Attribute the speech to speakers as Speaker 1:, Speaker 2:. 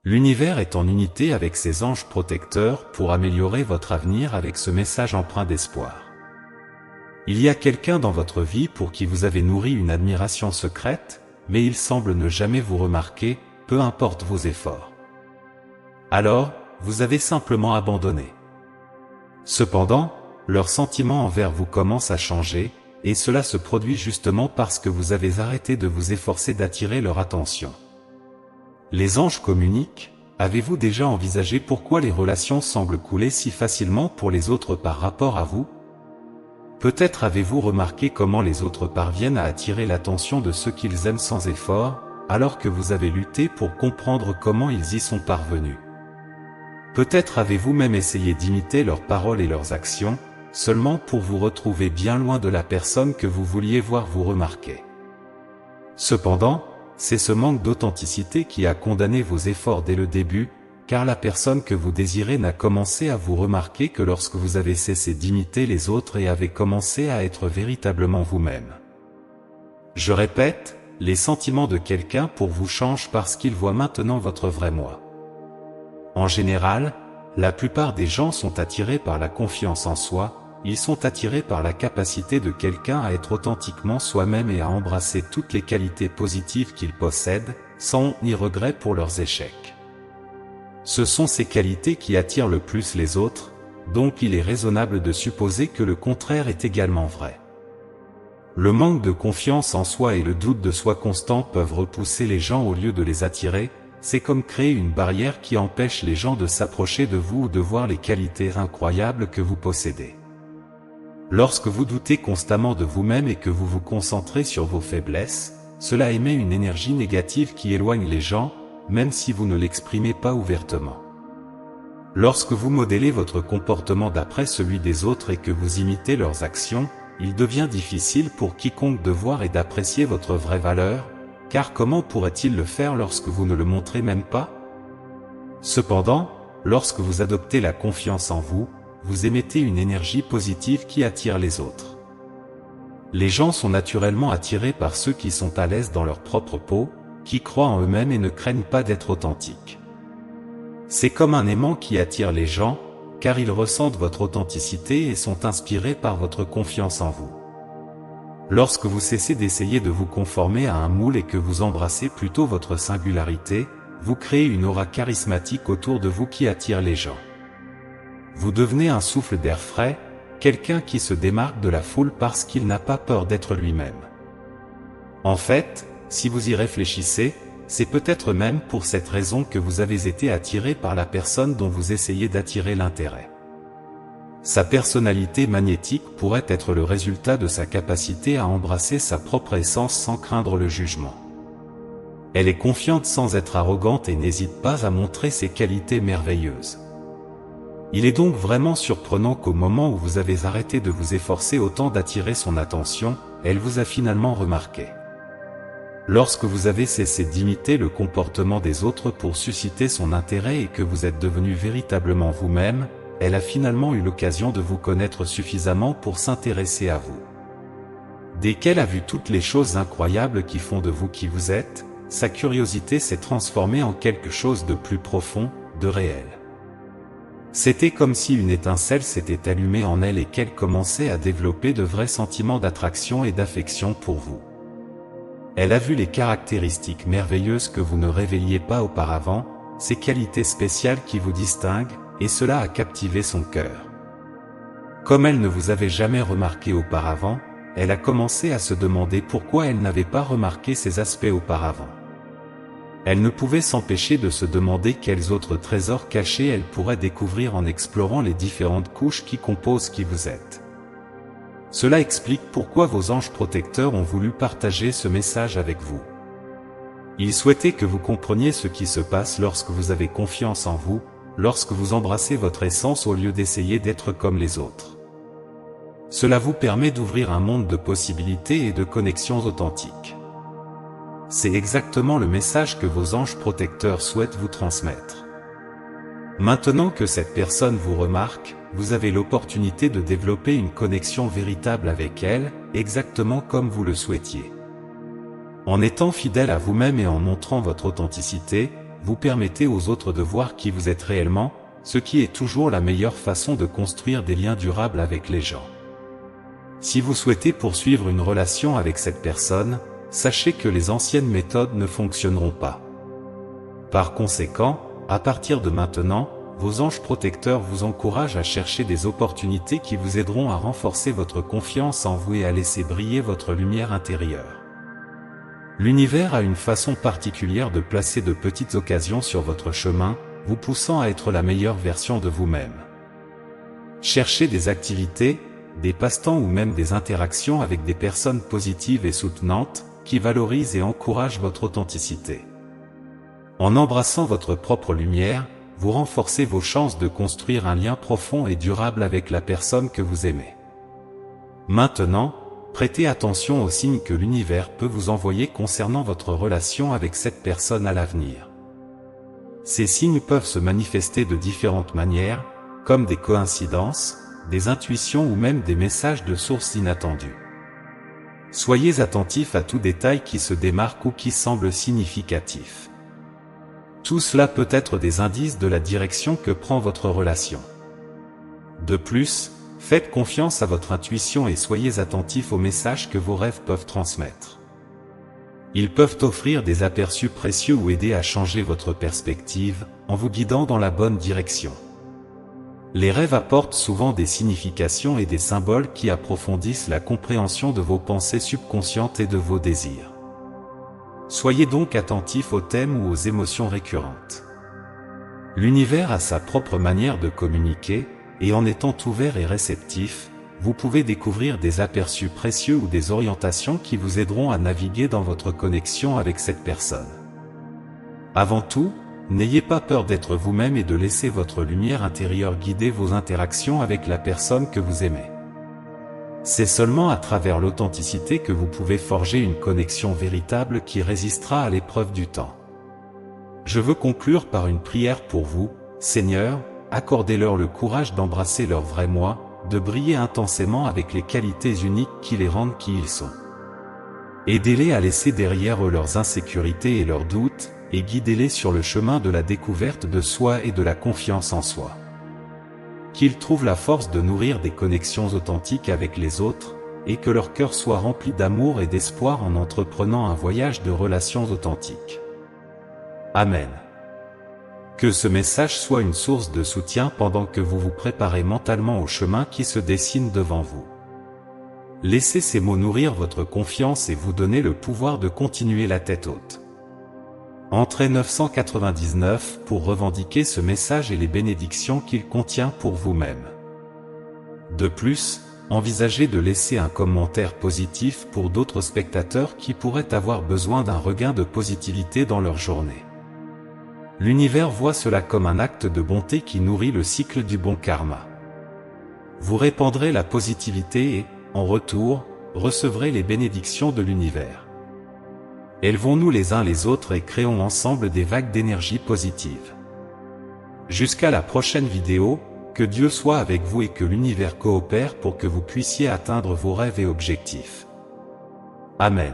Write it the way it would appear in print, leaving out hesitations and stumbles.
Speaker 1: L'univers est en unité avec ses anges protecteurs pour améliorer votre avenir avec ce message empreint d'espoir. Il y a quelqu'un dans votre vie pour qui vous avez nourri une admiration secrète, mais il semble ne jamais vous remarquer, peu importe vos efforts. Alors, vous avez simplement abandonné. Cependant, leurs sentiments envers vous commencent à changer, et cela se produit justement parce que vous avez arrêté de vous efforcer d'attirer leur attention. Les anges communiquent. Avez-vous déjà envisagé pourquoi les relations semblent couler si facilement pour les autres par rapport à vous? Peut-être avez-vous remarqué comment les autres parviennent à attirer l'attention de ceux qu'ils aiment sans effort, alors que vous avez lutté pour comprendre comment ils y sont parvenus. Peut-être avez-vous même essayé d'imiter leurs paroles et leurs actions, seulement pour vous retrouver bien loin de la personne que vous vouliez voir vous remarquer. Cependant, c'est ce manque d'authenticité qui a condamné vos efforts dès le début, car la personne que vous désirez n'a commencé à vous remarquer que lorsque vous avez cessé d'imiter les autres et avez commencé à être véritablement vous-même. Je répète, les sentiments de quelqu'un pour vous changent parce qu'il voit maintenant votre vrai moi. En général, la plupart des gens sont attirés par la confiance en soi, ils sont attirés par la capacité de quelqu'un à être authentiquement soi-même et à embrasser toutes les qualités positives qu'ils possèdent, sans ni regret pour leurs échecs. Ce sont ces qualités qui attirent le plus les autres, donc il est raisonnable de supposer que le contraire est également vrai. Le manque de confiance en soi et le doute de soi constant peuvent repousser les gens au lieu de les attirer, c'est comme créer une barrière qui empêche les gens de s'approcher de vous ou de voir les qualités incroyables que vous possédez. Lorsque vous doutez constamment de vous-même et que vous vous concentrez sur vos faiblesses, cela émet une énergie négative qui éloigne les gens, même si vous ne l'exprimez pas ouvertement. Lorsque vous modélez votre comportement d'après celui des autres et que vous imitez leurs actions, il devient difficile pour quiconque de voir et d'apprécier votre vraie valeur, car comment pourrait-il le faire lorsque vous ne le montrez même pas? Cependant, lorsque vous adoptez la confiance en vous, vous émettez une énergie positive qui attire les autres. Les gens sont naturellement attirés par ceux qui sont à l'aise dans leur propre peau, qui croient en eux-mêmes et ne craignent pas d'être authentiques. C'est comme un aimant qui attire les gens, car ils ressentent votre authenticité et sont inspirés par votre confiance en vous. Lorsque vous cessez d'essayer de vous conformer à un moule et que vous embrassez plutôt votre singularité, vous créez une aura charismatique autour de vous qui attire les gens. Vous devenez un souffle d'air frais, quelqu'un qui se démarque de la foule parce qu'il n'a pas peur d'être lui-même. En fait, si vous y réfléchissez, c'est peut-être même pour cette raison que vous avez été attiré par la personne dont vous essayez d'attirer l'intérêt. Sa personnalité magnétique pourrait être le résultat de sa capacité à embrasser sa propre essence sans craindre le jugement. Elle est confiante sans être arrogante et n'hésite pas à montrer ses qualités merveilleuses. Il est donc vraiment surprenant qu'au moment où vous avez arrêté de vous efforcer autant d'attirer son attention, elle vous a finalement remarqué. Lorsque vous avez cessé d'imiter le comportement des autres pour susciter son intérêt et que vous êtes devenu véritablement vous-même, elle a finalement eu l'occasion de vous connaître suffisamment pour s'intéresser à vous. Dès qu'elle a vu toutes les choses incroyables qui font de vous qui vous êtes, sa curiosité s'est transformée en quelque chose de plus profond, de réel. C'était comme si une étincelle s'était allumée en elle et qu'elle commençait à développer de vrais sentiments d'attraction et d'affection pour vous. Elle a vu les caractéristiques merveilleuses que vous ne révéliez pas auparavant, ces qualités spéciales qui vous distinguent, et cela a captivé son cœur. Comme elle ne vous avait jamais remarqué auparavant, elle a commencé à se demander pourquoi elle n'avait pas remarqué ces aspects auparavant. Elle ne pouvait s'empêcher de se demander quels autres trésors cachés elle pourrait découvrir en explorant les différentes couches qui composent qui vous êtes. Cela explique pourquoi vos anges protecteurs ont voulu partager ce message avec vous. Ils souhaitaient que vous compreniez ce qui se passe lorsque vous avez confiance en vous, lorsque vous embrassez votre essence au lieu d'essayer d'être comme les autres. Cela vous permet d'ouvrir un monde de possibilités et de connexions authentiques. C'est exactement le message que vos anges protecteurs souhaitent vous transmettre. Maintenant que cette personne vous remarque, vous avez l'opportunité de développer une connexion véritable avec elle, exactement comme vous le souhaitiez. En étant fidèle à vous-même et en montrant votre authenticité, vous permettez aux autres de voir qui vous êtes réellement, ce qui est toujours la meilleure façon de construire des liens durables avec les gens. Si vous souhaitez poursuivre une relation avec cette personne, sachez que les anciennes méthodes ne fonctionneront pas. Par conséquent, à partir de maintenant, vos anges protecteurs vous encouragent à chercher des opportunités qui vous aideront à renforcer votre confiance en vous et à laisser briller votre lumière intérieure. L'univers a une façon particulière de placer de petites occasions sur votre chemin, vous poussant à être la meilleure version de vous-même. Cherchez des activités, des passe-temps ou même des interactions avec des personnes positives et soutenantes, qui valorisent et encouragent votre authenticité. En embrassant votre propre lumière, vous renforcez vos chances de construire un lien profond et durable avec la personne que vous aimez. Maintenant, prêtez attention aux signes que l'univers peut vous envoyer concernant votre relation avec cette personne à l'avenir. Ces signes peuvent se manifester de différentes manières, comme des coïncidences, des intuitions ou même des messages de sources inattendues. Soyez attentifs à tout détail qui se démarque ou qui semble significatif. Tout cela peut être des indices de la direction que prend votre relation. De plus, faites confiance à votre intuition et soyez attentifs aux messages que vos rêves peuvent transmettre. Ils peuvent offrir des aperçus précieux ou aider à changer votre perspective, en vous guidant dans la bonne direction. Les rêves apportent souvent des significations et des symboles qui approfondissent la compréhension de vos pensées subconscientes et de vos désirs. Soyez donc attentifs aux thèmes ou aux émotions récurrentes. L'univers a sa propre manière de communiquer, et en étant ouvert et réceptif, vous pouvez découvrir des aperçus précieux ou des orientations qui vous aideront à naviguer dans votre connexion avec cette personne. Avant tout, n'ayez pas peur d'être vous-même et de laisser votre lumière intérieure guider vos interactions avec la personne que vous aimez. C'est seulement à travers l'authenticité que vous pouvez forger une connexion véritable qui résistera à l'épreuve du temps. Je veux conclure par une prière pour vous. Seigneur, accordez-leur le courage d'embrasser leur vrai moi, de briller intensément avec les qualités uniques qui les rendent qui ils sont. Aidez-les à laisser derrière eux leurs insécurités et leurs doutes, et guidez-les sur le chemin de la découverte de soi et de la confiance en soi. Qu'ils trouvent la force de nourrir des connexions authentiques avec les autres, et que leur cœur soit rempli d'amour et d'espoir en entreprenant un voyage de relations authentiques. Amen. Que ce message soit une source de soutien pendant que vous vous préparez mentalement au chemin qui se dessine devant vous. Laissez ces mots nourrir votre confiance et vous donner le pouvoir de continuer la tête haute. Entrez 999 pour revendiquer ce message et les bénédictions qu'il contient pour vous-même. De plus, envisagez de laisser un commentaire positif pour d'autres spectateurs qui pourraient avoir besoin d'un regain de positivité dans leur journée. L'univers voit cela comme un acte de bonté qui nourrit le cycle du bon karma. Vous répandrez la positivité et, en retour, recevrez les bénédictions de l'univers. Élevons-nous les uns les autres et créons ensemble des vagues d'énergie positive. Jusqu'à la prochaine vidéo, que Dieu soit avec vous et que l'univers coopère pour que vous puissiez atteindre vos rêves et objectifs. Amen.